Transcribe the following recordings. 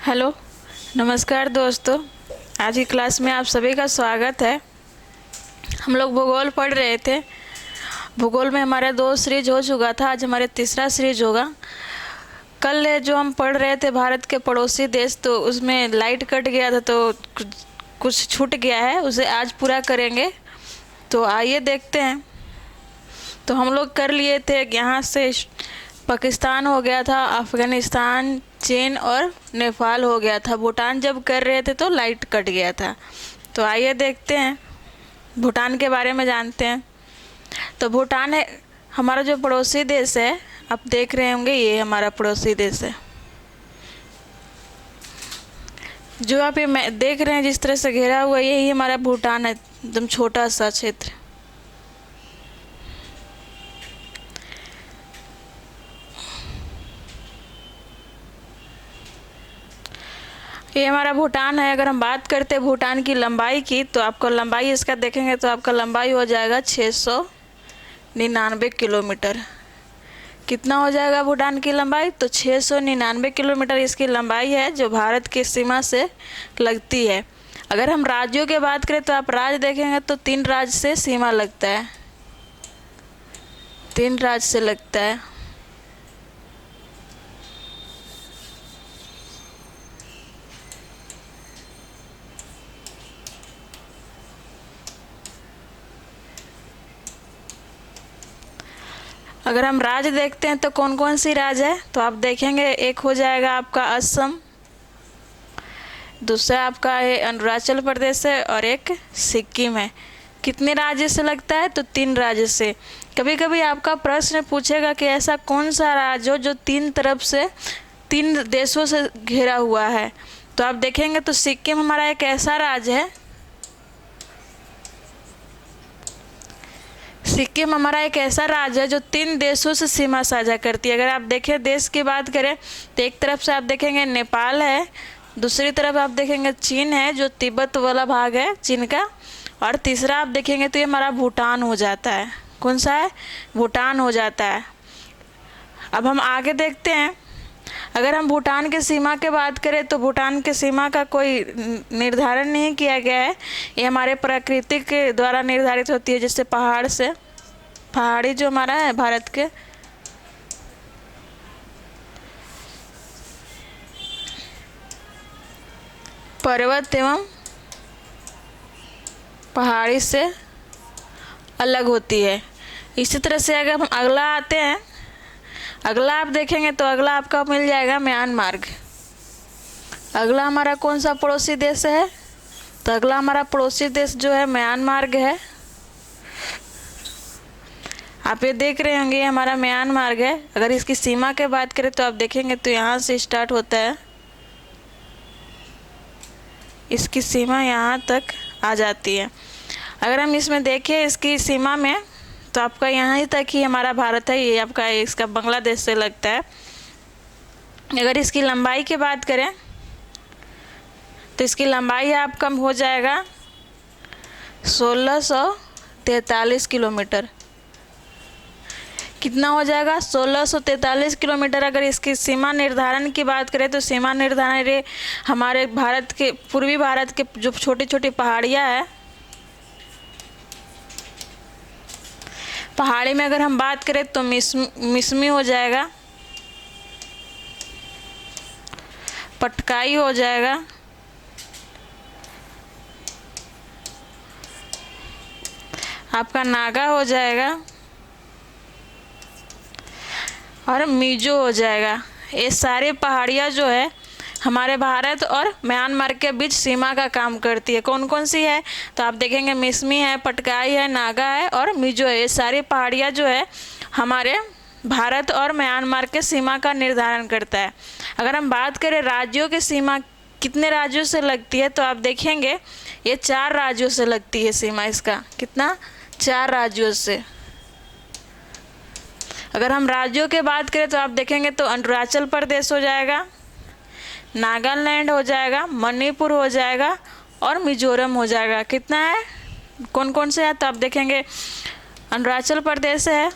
Hello, नमस्कार दोस्तों। आज की क्लास में आप सभी का स्वागत है। हम लोग भूगोल पढ़ रहे थे। भूगोल में हमारा 2 सीरीज हो चुका था, आज हमारे तीसरा सीरीज होगा। कल जो हम पढ़ रहे थे भारत के पड़ोसी देश, तो उसमें लाइट कट गया था तो कुछ छूट गया है, उसे आज पूरा करेंगे। तो आइए देखते हैं। तो हम लोग कर लिए थे, यहाँ से पाकिस्तान हो गया था, अफ़गानिस्तान, चीन और नेपाल हो गया था। भूटान जब कर रहे थे तो लाइट कट गया था। तो आइए देखते हैं, भूटान के बारे में जानते हैं। तो भूटान है हमारा जो पड़ोसी देश है। आप देख रहे होंगे, ये हमारा पड़ोसी देश है। जो आप ये देख रहे हैं जिस तरह से घेरा हुआ, यही हमारा भूटान है, एकदम छोटा सा क्षेत्र। ये हमारा भूटान है। अगर हम बात करते हैं भूटान की लंबाई की, तो आपको लंबाई इसका देखेंगे तो आपका लंबाई हो जाएगा 699 किलोमीटर। कितना हो जाएगा भूटान की लंबाई? तो 699 किलोमीटर इसकी लंबाई है, जो भारत की सीमा से लगती है। अगर हम राज्यों की बात करें तो आप राज्य देखेंगे तो 3 राज्य से सीमा लगता है, 3 राज्य से लगता है। अगर हम राज्य देखते हैं तो कौन कौन सी राज्य है, तो आप देखेंगे एक हो जाएगा आपका असम, दूसरा आपका है अरुणाचल प्रदेश है, और एक सिक्किम है। कितने राज्य से लगता है? तो 3 राज्य से। कभी कभी आपका प्रश्न पूछेगा कि ऐसा कौन सा राज्य हो जो 3 तरफ से 3 देशों से घिरा हुआ है। तो आप देखेंगे तो सिक्किम हमारा एक ऐसा राज्य है, सिक्किम हमारा एक ऐसा राज्य है जो 3 देशों से सीमा साझा करती है। अगर आप देखें देश की बात करें तो एक तरफ से आप देखेंगे नेपाल है, दूसरी तरफ आप देखेंगे चीन है, जो तिब्बत वाला भाग है चीन का, और तीसरा आप देखेंगे तो ये हमारा भूटान हो जाता है। कौन सा है? भूटान हो जाता है। अब हम आगे देखते हैं। अगर हम भूटान की सीमा की बात करें तो भूटान की सीमा का कोई निर्धारण नहीं किया गया है, ये हमारे प्रकृति के द्वारा निर्धारित होती है। जैसे पहाड़ से, पहाड़ी जो हमारा है भारत के, पर्वत एवं पहाड़ी से अलग होती है। इसी तरह से अगर हम अगला आते हैं, अगला आप देखेंगे तो अगला आपका मिल जाएगा म्यांमार। अगला हमारा कौन सा पड़ोसी देश है? तो अगला हमारा पड़ोसी देश जो है म्यांमार है। आप ये देख रहे होंगे, ये हमारा म्यांमार है। अगर इसकी सीमा की बात करें तो आप देखेंगे तो यहाँ से स्टार्ट होता है, इसकी सीमा यहाँ तक आ जाती है। अगर हम इसमें देखें इसकी सीमा में, तो आपका यहाँ ही तक ही हमारा भारत है, ये आपका इसका बांग्लादेश से लगता है। अगर इसकी लंबाई की बात करें तो इसकी लंबाई आप कम हो जाएगा 1643 किलोमीटर। कितना हो जाएगा? 1643 किलोमीटर। अगर इसकी सीमा निर्धारण की बात करें तो सीमा निर्धारण हमारे भारत के, पूर्वी भारत के जो छोटी छोटी पहाड़ियाँ हैं, पहाड़ी में अगर हम बात करें तो मिसमी हो जाएगा, पटकाई हो जाएगा, आपका नागा हो जाएगा, और मिजो हो जाएगा। ये सारी पहाड़ियाँ जो है हमारे भारत और म्यांमार के बीच सीमा का काम करती है। कौन कौन सी है? तो आप देखेंगे मिसमी है, पटकाई है, नागा है और मिजो है। ये सारी पहाड़ियाँ जो है हमारे भारत और म्यांमार के सीमा का निर्धारण करता है। अगर हम बात करें राज्यों की सीमा कितने राज्यों से लगती है, तो आप देखेंगे ये 4 राज्यों से लगती है सीमा। इसका कितना? 4 राज्यों से। अगर हम राज्यों की बात करें तो आप देखेंगे तो अरुणाचल प्रदेश हो जाएगा, नागालैंड हो जाएगा, मणिपुर हो जाएगा और मिजोरम हो जाएगा। कितना है? कौन कौन से है? तो आप देखेंगे अरुणाचल प्रदेश है,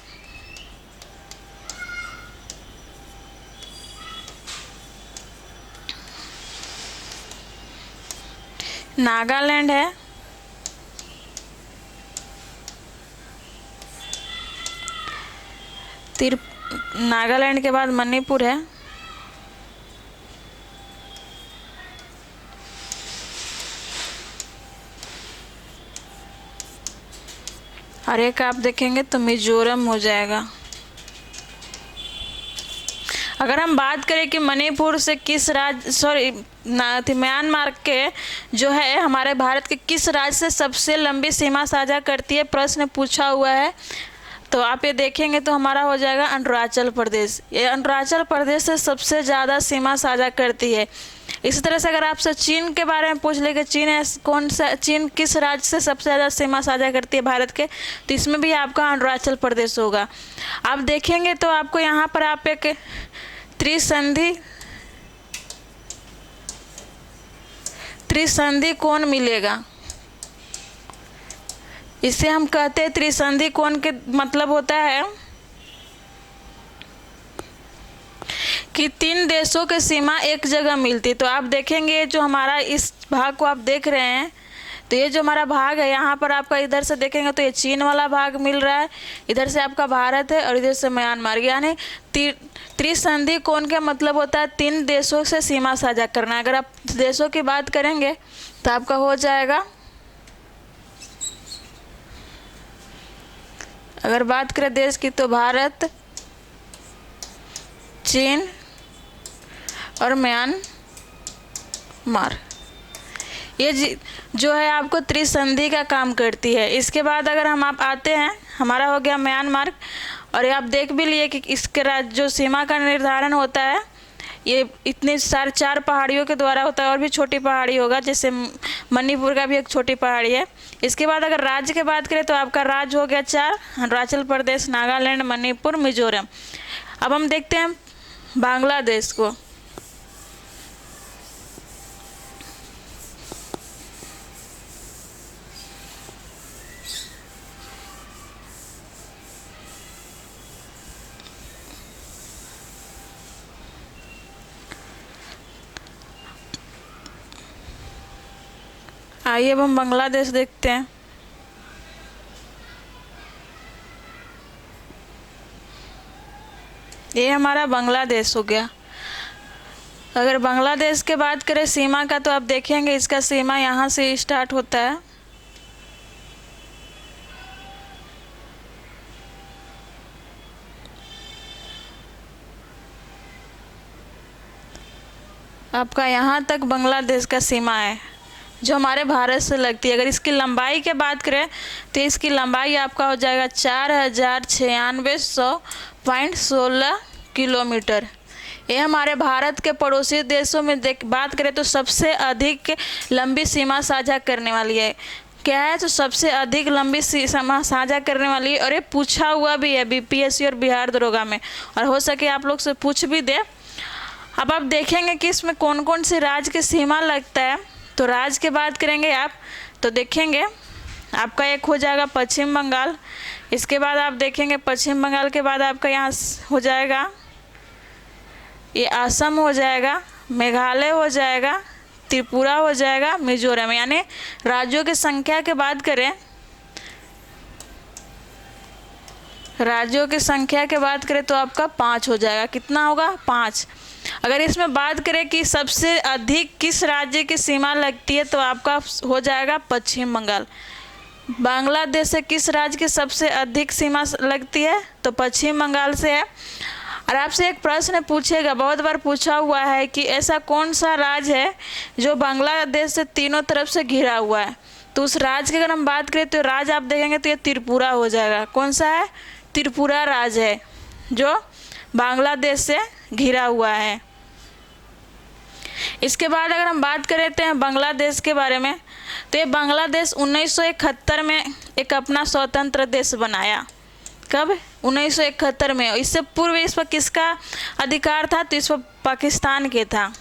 नागालैंड है, नागालैंड के बाद मणिपुर है, और एक आप देखेंगे तो मिजोरम हो जाएगा। अगर हम बात करें कि मणिपुर से किस राज्य म्यांमार के जो है हमारे भारत के किस राज्य से सबसे लंबी सीमा साझा करती है, प्रश्न पूछा हुआ है, तो आप ये देखेंगे तो हमारा हो जाएगा अरुणाचल प्रदेश। ये अरुणाचल प्रदेश से सबसे ज़्यादा सीमा साझा करती है। इसी तरह से अगर आपसे चीन के बारे में पूछ ले कि चीन किस राज्य से सबसे ज़्यादा सीमा साझा करती है भारत के, तो इसमें भी आपका अरुणाचल प्रदेश होगा। आप देखेंगे तो आपको यहाँ पर आप एक त्रिसंधि कोण मिलेगा। इसे हम कहते हैं त्रिसंधि कोण के मतलब होता है कि 3 देशों की सीमा एक जगह मिलती। तो आप देखेंगे जो हमारा इस भाग को आप देख रहे हैं, तो ये जो हमारा भाग है यहाँ पर आपका इधर से देखेंगे तो ये चीन वाला भाग मिल रहा है, इधर से आपका भारत है और इधर से म्यांमार। यानी त्रिसंधि कोण का मतलब होता है 3 देशों से सीमा साझा करना। अगर आप देशों की बात करेंगे तो आपका हो जाएगा, अगर बात करें देश की तो भारत, चीन और म्यांमार, ये जो है आपको त्रिसंधि का काम करती है। इसके बाद अगर हम आप आते हैं, हमारा हो गया म्यांमार, और ये आप देख भी लिए कि इसके राज्य जो सीमा का निर्धारण होता है ये इतने सारे 4 पहाड़ियों के द्वारा होता है, और भी छोटी पहाड़ी होगा, जैसे मणिपुर का भी एक छोटी पहाड़ी है। इसके बाद अगर राज्य की बात करें तो आपका राज्य हो गया 4, अरुणाचल प्रदेश, नागालैंड, मणिपुर, मिजोरम। अब हम देखते हैं बांग्लादेश को। आइए अब हम बांग्लादेश देखते हैं। ये हमारा बांग्लादेश हो गया। अगर बांग्लादेश के बात करें सीमा का, तो आप देखेंगे इसका सीमा यहाँ से स्टार्ट होता है, आपका यहाँ तक बांग्लादेश का सीमा है जो हमारे भारत से लगती है। अगर इसकी लंबाई की बात करें तो इसकी लंबाई आपका हो जाएगा 4,96,100.16 किलोमीटर। ये हमारे भारत के पड़ोसी देशों में बात करें तो सबसे अधिक लंबी सीमा साझा करने वाली है। क्या है? तो सबसे अधिक लंबी सीमा साझा करने वाली है, और ये पूछा हुआ भी है बीपीएससी और बिहार दरोगा में, और हो सके आप लोग से पूछ भी दे। अब आप देखेंगे कि इसमें कौन कौन से राज्य की सीमा लगता है। तो राज्य की बात करेंगे आप तो देखेंगे आपका एक हो जाएगा पश्चिम बंगाल। इसके बाद आप देखेंगे पश्चिम बंगाल के बाद आपका यहाँ हो जाएगा ये असम हो जाएगा, मेघालय हो जाएगा, त्रिपुरा हो जाएगा, मिजोरम। यानी राज्यों की संख्या की बात करें, राज्यों की संख्या की बात करें तो आपका 5 हो जाएगा। कितना होगा? 5। अगर इसमें बात करें कि सबसे अधिक किस राज्य की सीमा लगती है तो आपका हो जाएगा पश्चिम बंगाल। बांग्लादेश से किस राज्य की सबसे अधिक सीमा लगती है तो पश्चिम बंगाल से है। और आपसे एक प्रश्न पूछेगा, बहुत बार पूछा हुआ है कि ऐसा कौन सा राज्य है जो बांग्लादेश से तीनों तरफ से घिरा हुआ है। तो उस राज्य की अगर हम बात करें तो राज्य आप देखेंगे तो ये त्रिपुरा हो जाएगा। कौन सा है? त्रिपुरा राज्य है जो बांग्लादेश से घिरा हुआ है। इसके बाद अगर हम बात करते हैं बांग्लादेश के बारे में, तो ये बांग्लादेश 1971 में एक अपना स्वतंत्र देश बनाया। कब? 1971 में। इससे पूर्व इस पर किसका अधिकार था? तो इस पर पाकिस्तान के था।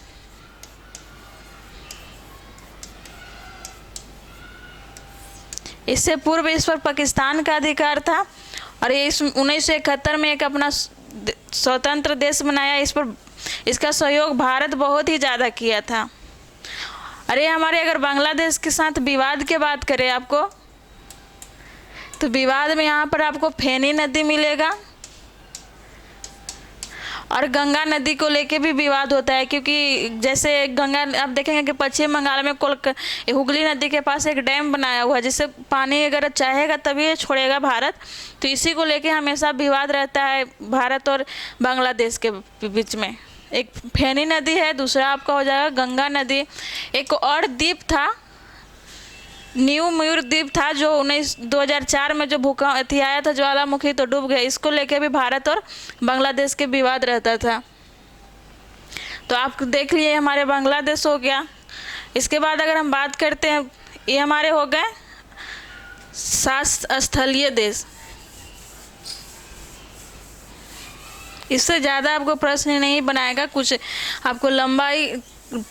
इससे पूर्व इस पर पाकिस्तान का अधिकार था, और ये 1971 में एक अपना स्वतंत्र देश बनाया। इस पर इसका सहयोग भारत बहुत ही ज़्यादा किया था। अरे हमारे अगर बांग्लादेश के साथ विवाद की बात करें आपको, तो विवाद में यहाँ पर आपको फेनी नदी मिलेगा, और गंगा नदी को लेके भी विवाद होता है, क्योंकि जैसे गंगा आप देखेंगे कि पश्चिम बंगाल में हुगली नदी के पास एक डैम बनाया हुआ है, जिससे पानी अगर चाहेगा तभी ये छोड़ेगा भारत। तो इसी को लेके हमेशा विवाद रहता है भारत और बांग्लादेश के बीच में। एक फेनी नदी है, दूसरा आपका हो जाएगा गंगा नदी। एक और द्वीप था, न्यू मयूर द्वीप था, जो 2004 में जो भूकंप आया था ज्वालामुखी, तो डूब गया। इसको लेके भी भारत और बांग्लादेश के विवाद रहता था। तो आप देख लिए हमारे बांग्लादेश हो गया। इसके बाद अगर हम बात करते हैं, ये हमारे हो गए 7 स्थलीय देश। इससे ज़्यादा आपको प्रश्न नहीं बनाएगा, कुछ आपको लंबाई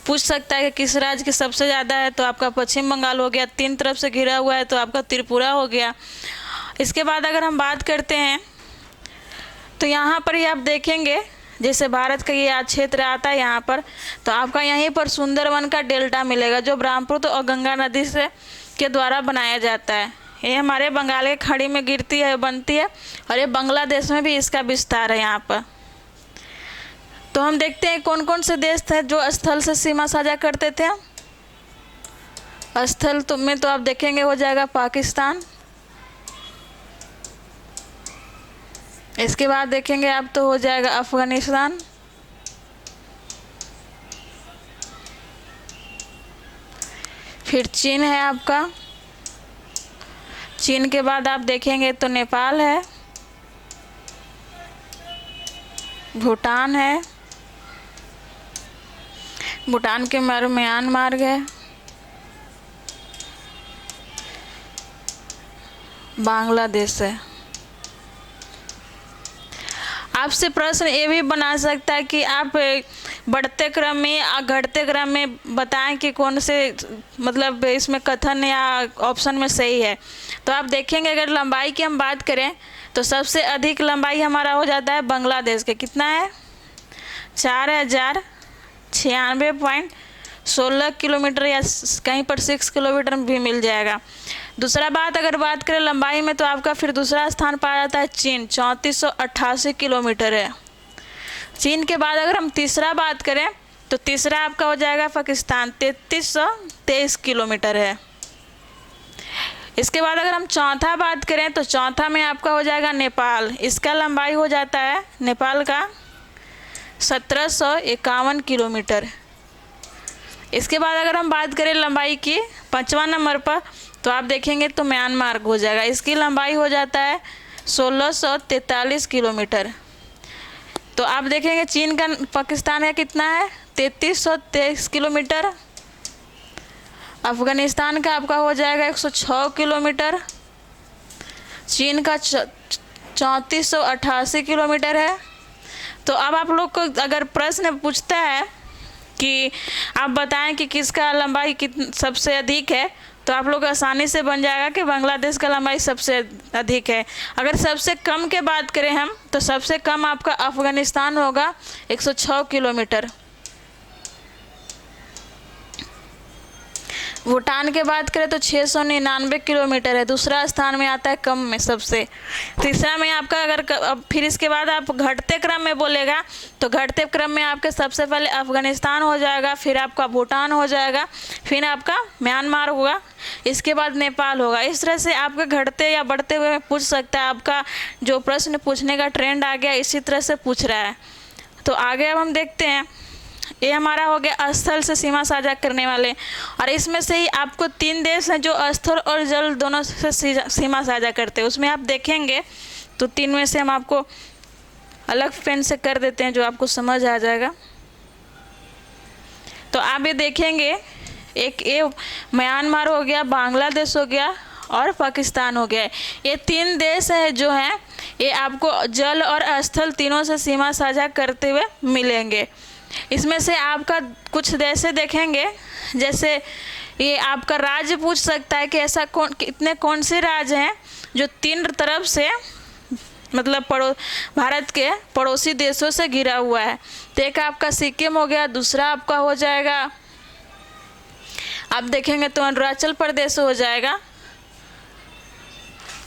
पूछ सकता है कि किस राज्य की सबसे ज़्यादा है, तो आपका पश्चिम बंगाल हो गया। 3 तरफ से घिरा हुआ है तो आपका त्रिपुरा हो गया। इसके बाद अगर हम बात करते हैं, तो यहाँ पर ही आप देखेंगे जैसे भारत का ये क्षेत्र आता है यहाँ पर, तो आपका यहीं पर सुंदरवन का डेल्टा मिलेगा, जो ब्रह्मपुत्र और गंगा नदी से के द्वारा बनाया जाता है। ये हमारे बंगाल के खाड़ी में गिरती है, बनती है, और ये बांग्लादेश में भी इसका विस्तार है यहाँ पर। तो हम देखते हैं कौन कौन से देश थे जो स्थल से सीमा साझा करते थे। स्थल में तो आप देखेंगे हो जाएगा पाकिस्तान। इसके बाद देखेंगे आप तो हो जाएगा अफगानिस्तान। फिर चीन है आपका। चीन के बाद आप देखेंगे तो नेपाल है, भूटान है, भूटान के म्यांमार है, बांग्लादेश है। आपसे प्रश्न ये भी बना सकता है कि आप बढ़ते क्रम में या घटते क्रम में बताएं कि कौन से मतलब इसमें कथन या ऑप्शन में सही है। तो आप देखेंगे अगर लंबाई की हम बात करें तो सबसे अधिक लंबाई हमारा हो जाता है बांग्लादेश के। कितना है? 4096.16 किलोमीटर, या कहीं पर 6 किलोमीटर भी मिल जाएगा। दूसरा बात अगर बात करें लंबाई में, तो आपका फिर दूसरा स्थान पाया जाता है चीन, 3488 किलोमीटर है। चीन के बाद अगर हम तीसरा बात करें तो तीसरा आपका हो जाएगा पाकिस्तान, 3323 किलोमीटर है। इसके बाद अगर हम चौथा बात करें तो चौथा में आपका हो जाएगा नेपाल। इसका लंबाई हो जाता है नेपाल का 1751 किलोमीटर। इसके बाद अगर हम बात करें लंबाई की 5वां नंबर पर, तो आप देखेंगे तो म्यांमार हो जाएगा। इसकी लंबाई हो जाता है 1643 किलोमीटर। तो आप देखेंगे चीन का पाकिस्तान का कितना है? 3323 किलोमीटर। अफगानिस्तान का आपका हो जाएगा 106 किलोमीटर। चीन का 3488 किलोमीटर है। तो अब आप लोग को अगर प्रश्न पूछता है कि आप बताएं कि किसका लंबाई सबसे अधिक है, तो आप लोग आसानी से बन जाएगा कि बांग्लादेश का लंबाई सबसे अधिक है। अगर सबसे कम के बात करें हम, तो सबसे कम आपका अफगानिस्तान होगा 106 किलोमीटर। भूटान के बात करें तो 699 किलोमीटर है, दूसरा स्थान में आता है कम में सबसे। तीसरा में आपका अगर फिर इसके बाद आप घटते क्रम में बोलेगा तो घटते क्रम में आपके सबसे पहले अफगानिस्तान हो जाएगा, फिर आपका भूटान हो जाएगा, फिर आपका म्यांमार होगा, इसके बाद नेपाल होगा। इस तरह से आपके घटते या बढ़ते हुए में पूछ सकता है। आपका जो प्रश्न पूछने का ट्रेंड आ गया इसी तरह से पूछ रहा है। तो आगे अब हम देखते हैं, ये हमारा हो गया स्थल से सीमा साझा करने वाले, और इसमें से ही आपको 3 देश हैं जो स्थल और जल दोनों से सीमा साझा करते हैं। उसमें आप देखेंगे तो 3 में से हम आपको अलग पेन से कर देते हैं जो आपको समझ आ जाएगा। तो आप ये देखेंगे, एक ये म्यांमार हो गया, बांग्लादेश हो गया और पाकिस्तान हो गया। ये 3 देश है जो हैं, ये आपको जल और स्थल तीनों से सीमा साझा करते हुए मिलेंगे। इसमें से आपका कुछ देश देखेंगे, जैसे ये आपका राज्य पूछ सकता है कि ऐसा कौन से राज्य हैं जो 3 तरफ से मतलब भारत के पड़ोसी देशों से घिरा हुआ है। तो एक आपका सिक्किम हो गया, दूसरा आपका हो जाएगा आप देखेंगे तो अरुणाचल प्रदेश हो जाएगा।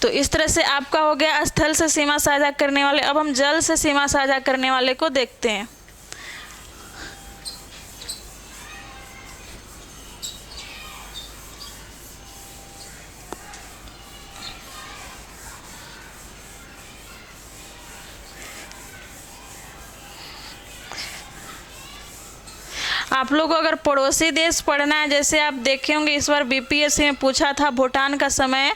तो इस तरह से आपका हो गया स्थल से सीमा साझा करने वाले। अब हम जल से सीमा साझा करने वाले को देखते हैं। आप लोग को अगर पड़ोसी देश पढ़ना है, जैसे आप देखे होंगे इस बार बीपीएससी में पूछा था भूटान का समय,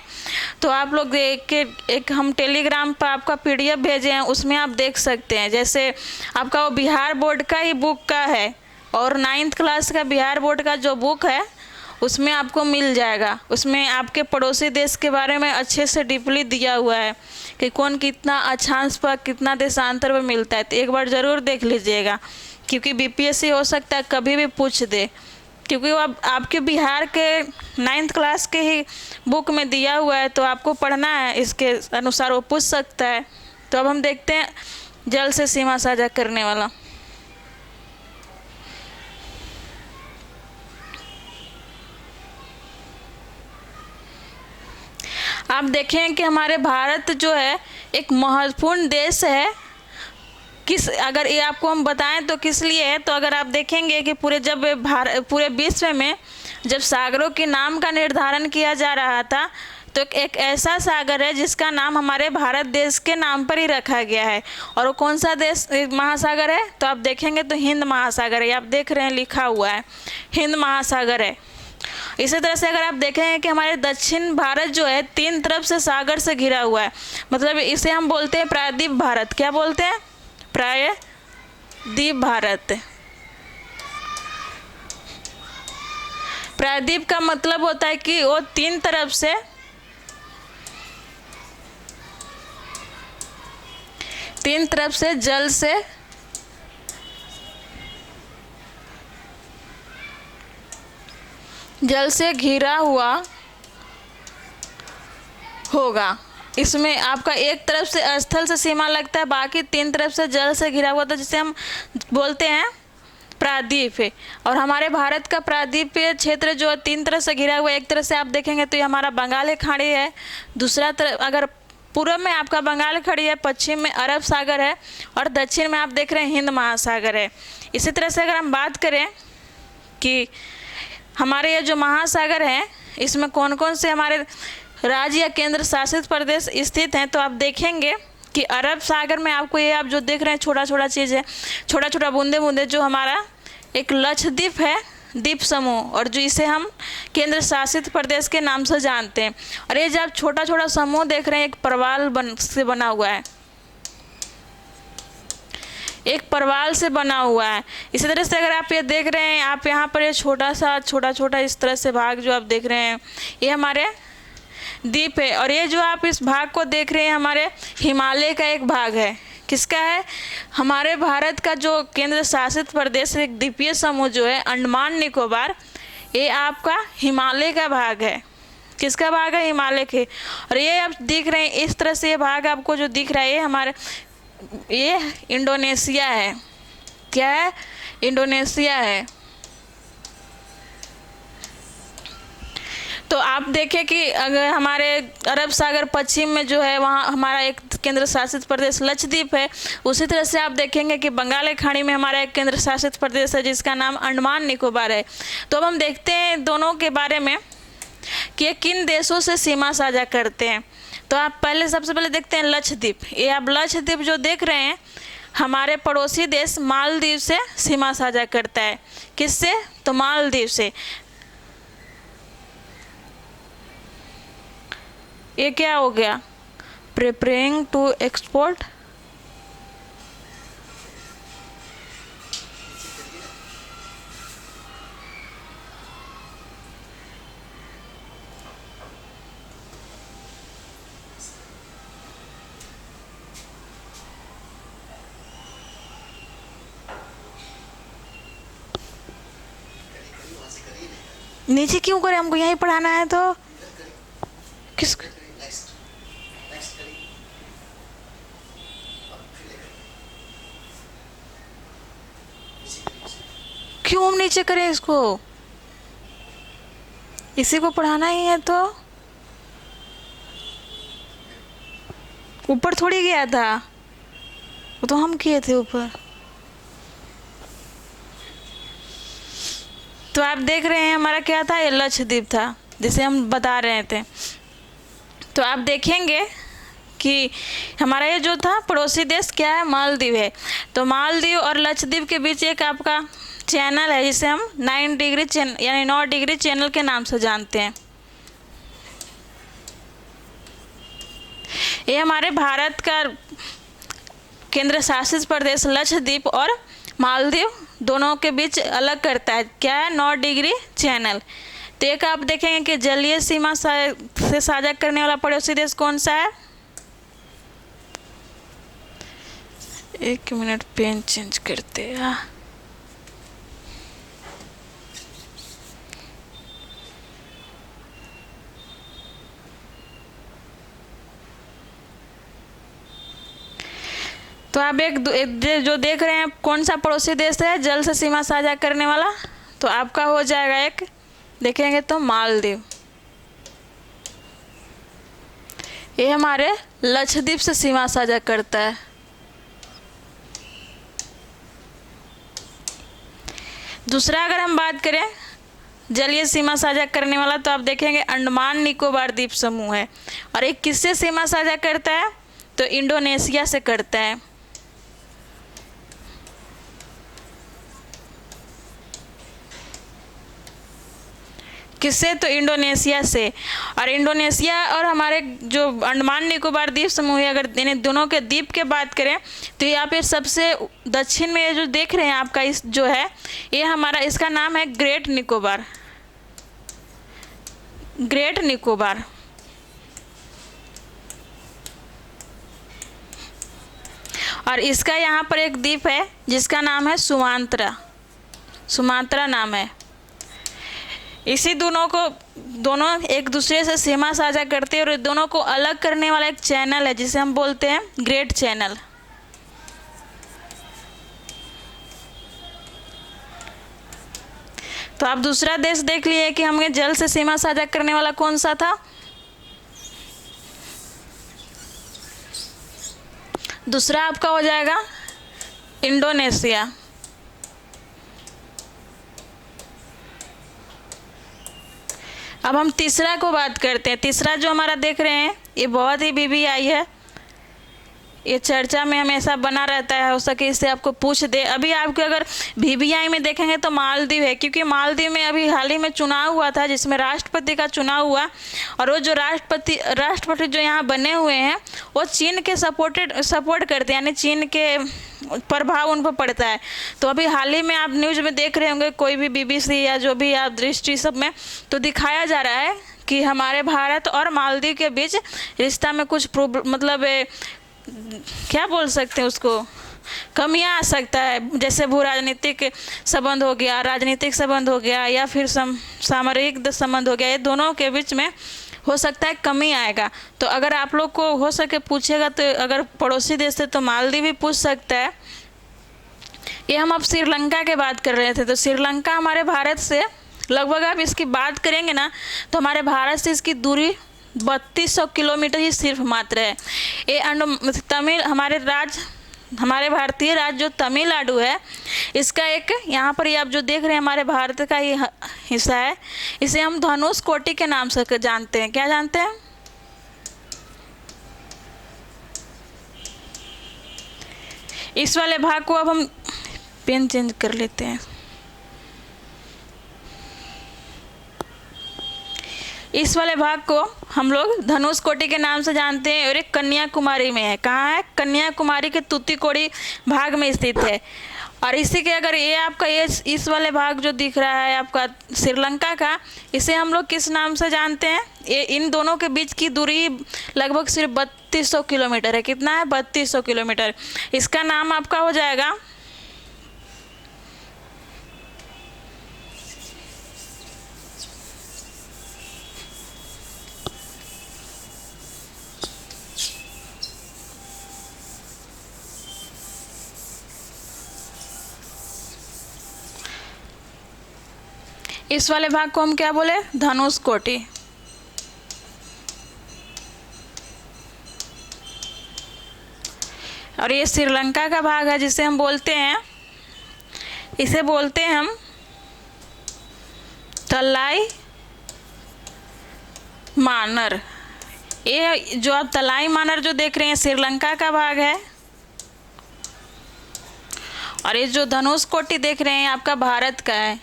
तो आप लोग देख के एक हम टेलीग्राम पर आपका पीडीएफ भेजे हैं, उसमें आप देख सकते हैं। जैसे आपका वो बिहार बोर्ड का ही बुक का है और 9th क्लास का बिहार बोर्ड का जो बुक है उसमें आपको मिल जाएगा। उसमें आपके पड़ोसी देश के बारे में अच्छे से डीपली दिया हुआ है कि कौन कितना अक्षांश पर कितना देशांतर में मिलता है। तो एक बार ज़रूर देख लीजिएगा, क्योंकि बीपीएससी हो सकता है कभी भी पूछ दे, क्योंकि वो अब आपके बिहार के 9th क्लास के ही बुक में दिया हुआ है, तो आपको पढ़ना है, इसके अनुसार वो पूछ सकता है। तो अब हम देखते हैं जल से सीमा साझा करने वाला। आप देखें कि हमारे भारत जो है एक महत्वपूर्ण देश है। किस अगर ये आपको हम बताएं तो किस लिए है, तो अगर आप देखेंगे कि पूरे विश्व में जब सागरों के नाम का निर्धारण किया जा रहा था, तो एक ऐसा सागर है जिसका नाम हमारे भारत देश के नाम पर ही रखा गया है। और वो कौन सा देश महासागर है, तो आप देखेंगे तो हिंद महासागर है। आप देख रहे हैं लिखा हुआ है हिंद महासागर है। इसी तरह से अगर आप देखें कि हमारे दक्षिण भारत जो है 3 तरफ से सागर से घिरा हुआ है, मतलब इसे हम बोलते हैं प्रायद्वीप भारत। क्या बोलते हैं? प्रायद्वीप भारत। प्रायद्वीप का मतलब होता है कि वो 3 तरफ से जल से घिरा हुआ होगा। इसमें आपका एक तरफ से स्थल से सीमा लगता है, बाकी 3 तरफ से जल से घिरा हुआ था, जिसे हम बोलते हैं प्रायद्वीप है। और हमारे भारत का प्रायद्वीपीय क्षेत्र जो 3 तरफ से घिरा हुआ है, एक तरफ से आप देखेंगे तो ये हमारा बंगाल की खाड़ी है, दूसरा तरफ अगर पूर्व में आपका बंगाल की खाड़ी है, पश्चिम में अरब सागर है और दक्षिण में आप देख रहे हैं हिंद महासागर है। इसी तरह से अगर हम बात करें कि हमारे ये जो महासागर हैं इसमें कौन कौन से हमारे राज्य या केंद्र शासित प्रदेश स्थित हैं, तो आप देखेंगे कि अरब सागर में आपको ये आप जो देख रहे हैं छोटा छोटा चीज़ है, छोटा छोटा बूंदे बूंदे, जो हमारा एक लक्षद्वीप है, द्वीप समूह, और जो इसे हम केंद्र शासित प्रदेश के नाम से जानते हैं। और ये जो आप छोटा छोटा समूह देख रहे हैं एक परवाल से बना हुआ है, एक परवाल से बना हुआ है। इसी तरह से अगर आप ये देख रहे हैं, आप यहाँ पर ये छोटा छोटा इस तरह से भाग जो आप देख रहे हैं ये हमारे द्वीप है। और ये जो आप इस भाग को देख रहे हैं हमारे हिमालय का एक भाग है। किसका है? हमारे भारत का जो केंद्र शासित प्रदेश एक द्वीपीय समूह जो है अंडमान निकोबार, ये आपका हिमालय का भाग है। किसका भाग है? हिमालय के। और ये आप देख रहे हैं इस तरह से ये भाग आपको जो दिख रहा है ये इंडोनेशिया है। क्या है? इंडोनेशिया है। तो आप देखें कि अगर हमारे अरब सागर पश्चिम में जो है वहाँ हमारा एक केंद्र शासित प्रदेश लक्षद्वीप है। उसी तरह से आप देखेंगे कि बंगाल की खाड़ी में हमारा एक केंद्र शासित प्रदेश है जिसका नाम अंडमान निकोबार है। तो अब हम देखते हैं दोनों के बारे में कि ये किन देशों से सीमा साझा करते हैं। तो आप सबसे पहले देखते हैं लक्षद्वीप। ये आप लक्षद्वीप जो देख रहे हैं हमारे पड़ोसी देश मालदीव से सीमा साझा करता है। किससे? तो मालदीव से। ये क्या हो गया? प्रिपेयरिंग टू एक्सपोर्ट नीचे क्यों करें? हमको यहीं पढ़ाना है। तो किस क्यों हम नीचे करें इसको? इसी को पढ़ाना ही है तो ऊपर थोड़ी गया था, वो तो हम किए थे ऊपर। तो आप देख रहे हैं हमारा क्या था, ये लक्षद्वीप था जिसे हम बता रहे थे। तो आप देखेंगे कि हमारा ये जो था पड़ोसी देश क्या है, मालदीव है। तो मालदीव और लक्षद्वीप के बीच एक आपका चैनल है जिसे हम 9 डिग्री चैनल यानी 9 डिग्री चैनल के नाम से जानते हैं। ये हमारे भारत का केंद्र शासित प्रदेश लक्षद्वीप और मालदीव दोनों के बीच अलग करता है, क्या है, 9 डिग्री चैनल। तो एक आप देखेंगे कि जलीय सीमा से साझा करने वाला पड़ोसी देश कौन सा है। 1 मिनट, पेन चेंज करते हैं। तो आप एक जो देख रहे हैं कौन सा पड़ोसी देश है जल से सीमा साझा करने वाला, तो आपका हो जाएगा एक, देखेंगे तो मालदीव। ये हमारे लक्षद्वीप से सीमा साझा करता है। दूसरा अगर हम बात करें जलीय सीमा साझा करने वाला, तो आप देखेंगे अंडमान निकोबार द्वीप समूह है। और एक किससे सीमा साझा करता है, तो इंडोनेशिया से करता है। किससे, तो इंडोनेशिया से। और इंडोनेशिया और हमारे जो अंडमान निकोबार द्वीप समूह है, अगर इन दोनों के द्वीप के बात करें तो यहाँ पे सबसे दक्षिण में ये जो देख रहे हैं आपका इस जो है ये हमारा, इसका नाम है ग्रेट निकोबार। ग्रेट निकोबार। और इसका यहाँ पर एक द्वीप है जिसका नाम है सुमात्रा। सुमात्रा नाम है। इसी दोनों एक दूसरे से सीमा साझा करते हैं और दोनों को अलग करने वाला एक चैनल है जिसे हम बोलते हैं ग्रेट चैनल। तो आप दूसरा देश देख लिए कि हमें जल से सीमा साझा करने वाला कौन सा था। दूसरा आपका हो जाएगा इंडोनेशिया। अब हम तीसरा को बात करते हैं। तीसरा जो हमारा देख रहे हैं ये बहुत ही बीबीआई है, ये चर्चा में हमेशा बना रहता है, हो सके इससे आपको पूछ दे। अभी आपको अगर बीबीआई में देखेंगे तो मालदीव है, क्योंकि मालदीव में अभी हाल ही में चुनाव हुआ था जिसमें राष्ट्रपति का चुनाव हुआ। और वो जो राष्ट्रपति जो यहाँ बने हुए हैं वो चीन के सपोर्ट करते हैं, यानी चीन के प्रभाव उन पर पड़ता है। तो अभी हाल ही में आप न्यूज़ में देख रहे होंगे, कोई भी BBC या जो भी आप दृष्टि सब में, तो दिखाया जा रहा है कि हमारे भारत और मालदीव के बीच रिश्ता में कुछ मतलब क्या बोल सकते हैं उसको, कमियां आ सकता है। जैसे भू राजनीतिक संबंध हो गया, राजनीतिक संबंध हो गया, या फिर सामरिक संबंध हो गया, ये दोनों के बीच में हो सकता है कमी आएगा। तो अगर आप लोग को हो सके पूछेगा तो अगर पड़ोसी देश से तो मालदीव भी पूछ सकता है। ये हम अब श्रीलंका के बात कर रहे थे। तो श्रीलंका हमारे भारत से लगभग, आप इसकी बात करेंगे ना तो हमारे भारत से इसकी दूरी 3200 किलोमीटर ही सिर्फ मात्र है। ये हमारे भारतीय राज्य जो तमिलनाडु है, इसका एक यहाँ पर ये आप जो देख रहे हैं हमारे भारत का ये हिस्सा है, इसे हम धनुष कोटि के नाम से जानते हैं। क्या जानते हैं? इस वाले भाग को अब हम पेन चेंज कर लेते हैं। इस वाले भाग को हम लोग धनुष कोटि के नाम से जानते हैं और एक कन्याकुमारी में है। कहाँ है? कन्याकुमारी के तूतीकोड़ी भाग में स्थित है। और इसी के अगर ये आपका ये इस वाले भाग जो दिख रहा है आपका श्रीलंका का, इसे हम लोग किस नाम से जानते हैं? ये इन दोनों के बीच की दूरी लगभग सिर्फ 3200 किलोमीटर है। कितना है? 3200 किलोमीटर। इसका नाम आपका हो जाएगा इस वाले भाग को हम क्या बोले, धनुष कोटि। और ये श्रीलंका का भाग है जिसे हम बोलते हैं, इसे बोलते हैं हम तलाई मानर। ये जो आप तलाई मानर जो देख रहे हैं श्रीलंका का भाग है, और ये जो धनुष कोटि देख रहे हैं आपका भारत का है।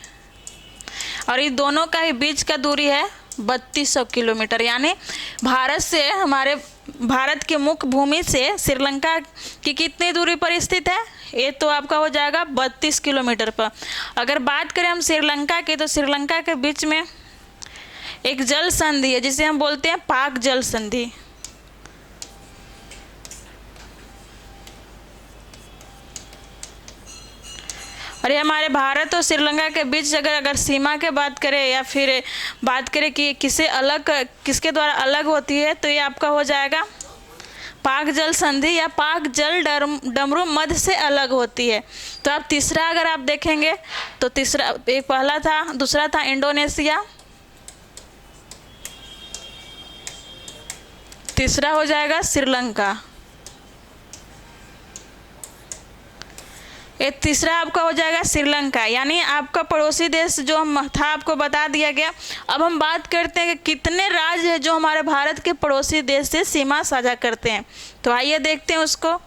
और ये दोनों का ही बीच का दूरी है 3200 किलोमीटर, यानी भारत से, हमारे भारत की मुख्य भूमि से श्रीलंका की कितनी दूरी पर स्थित है, ये तो आपका हो जाएगा 32 किलोमीटर पर। अगर बात करें हम श्रीलंका की, तो श्रीलंका के बीच में एक जल संधि है जिसे हम बोलते हैं पाक जल संधि। और ये हमारे भारत और श्रीलंका के बीच अगर सीमा के बात करें या फिर बात करें कि किसके द्वारा अलग होती है, तो ये आपका हो जाएगा पाक जल संधि या पाक जल डमरू मध्य से अलग होती है। तो आप तीसरा अगर आप देखेंगे तो तीसरा, एक पहला था, दूसरा था इंडोनेशिया, तीसरा हो जाएगा श्रीलंका। ये तीसरा आपका हो जाएगा श्रीलंका, यानी आपका पड़ोसी देश जो हम था आपको बता दिया गया। अब हम बात करते हैं कि कितने राज्य हैं जो हमारे भारत के पड़ोसी देश से सीमा साझा करते हैं। तो आइए देखते हैं उसको।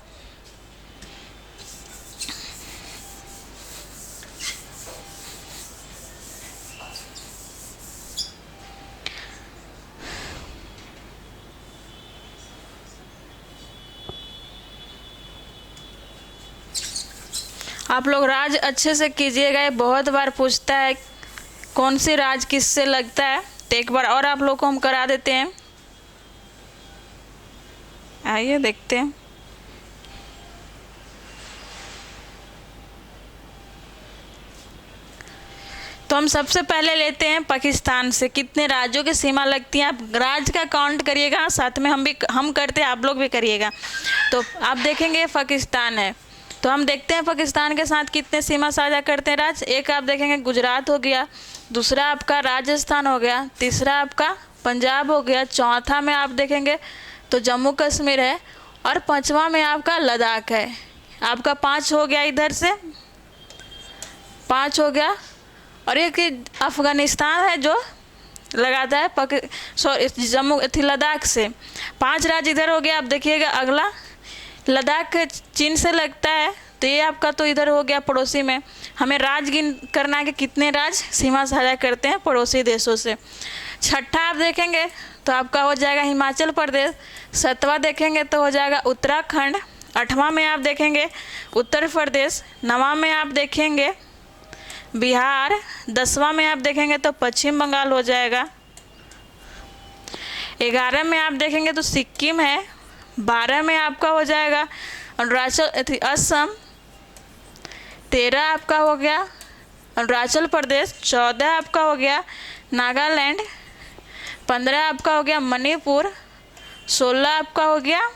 आप लोग राज अच्छे से कीजिएगा, ये बहुत बार पूछता है कौन सी राज किससे लगता है। तो एक बार और आप लोग को हम करा देते हैं, आइए देखते हैं। तो हम सबसे पहले लेते हैं पाकिस्तान से, कितने राज्यों की सीमा लगती है। आप राज्य का काउंट करिएगा, साथ में हम करते हैं, आप लोग भी करिएगा। तो आप देखेंगे पाकिस्तान है, तो हम देखते हैं पाकिस्तान के साथ कितने सीमा साझा करते हैं राज्य। एक आप देखेंगे गुजरात हो गया, दूसरा आपका राजस्थान हो गया, तीसरा आपका पंजाब हो गया, चौथा में आप देखेंगे तो जम्मू कश्मीर है, और पांचवा में आपका लद्दाख है। आपका 5 हो गया, इधर से 5 हो गया। और एक अफगानिस्तान है जो लगाता है जम्मू लद्दाख से। 5 राज्य इधर हो गया। आप देखिएगा अगला लद्दाख चीन से लगता है, तो ये आपका तो इधर हो गया पड़ोसी में। हमें राज्य गिन करना है कि कितने राज्य सीमा साझा करते हैं पड़ोसी देशों से। छठा आप देखेंगे तो आपका हो जाएगा हिमाचल प्रदेश, 7वां देखेंगे तो हो जाएगा उत्तराखंड, 8वां में आप देखेंगे उत्तर प्रदेश, 9वां में आप देखेंगे बिहार, 10वां में आप देखेंगे तो पश्चिम बंगाल हो जाएगा, 11 में आप देखेंगे तो सिक्किम है, 12 में आपका हो जाएगा अरुणाचल असम, 13 आपका हो गया अरुणाचल प्रदेश, 14 आपका हो गया नागालैंड, 15 आपका हो गया मणिपुर, 16 आपका हो गया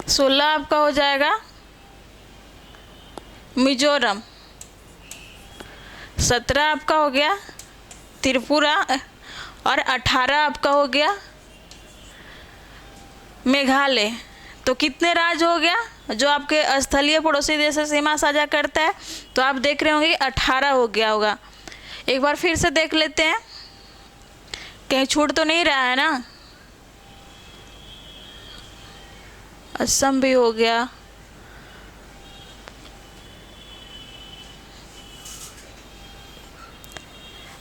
16 आपका हो जाएगा मिजोरम, 17 आपका हो गया त्रिपुरा, और 18 आपका हो गया मेघालय। तो कितने राज्य हो गया जो आपके स्थलीय पड़ोसी देश से सीमा साझा करता है? तो आप देख रहे होंगे कि 18 हो गया होगा। एक बार फिर से देख लेते हैं, कहीं छूट तो नहीं रहा है ना। असम भी हो गया,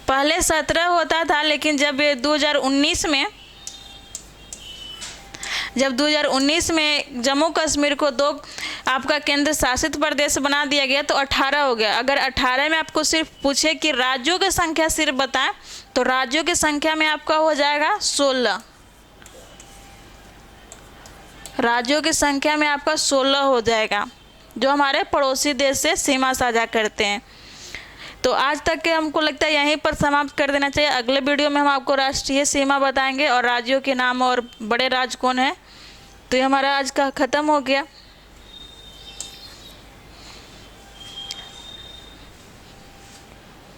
पहले 17 होता था, लेकिन जब 2019 में जम्मू कश्मीर को 2 आपका केंद्र शासित प्रदेश बना दिया गया तो 18 हो गया। अगर 18 में आपको सिर्फ पूछे कि राज्यों की संख्या सिर्फ बताएं, तो राज्यों की संख्या में आपका हो जाएगा 16। राज्यों की संख्या में आपका 16 हो जाएगा जो हमारे पड़ोसी देश से सीमा साझा करते हैं। तो आज तक के हमको लगता है यहीं पर समाप्त कर देना चाहिए। अगले वीडियो में हम आपको राष्ट्रीय सीमा बताएंगे और राज्यों के नाम और बड़े राज्य कौन है। तो ये हमारा आज का ख़त्म हो गया।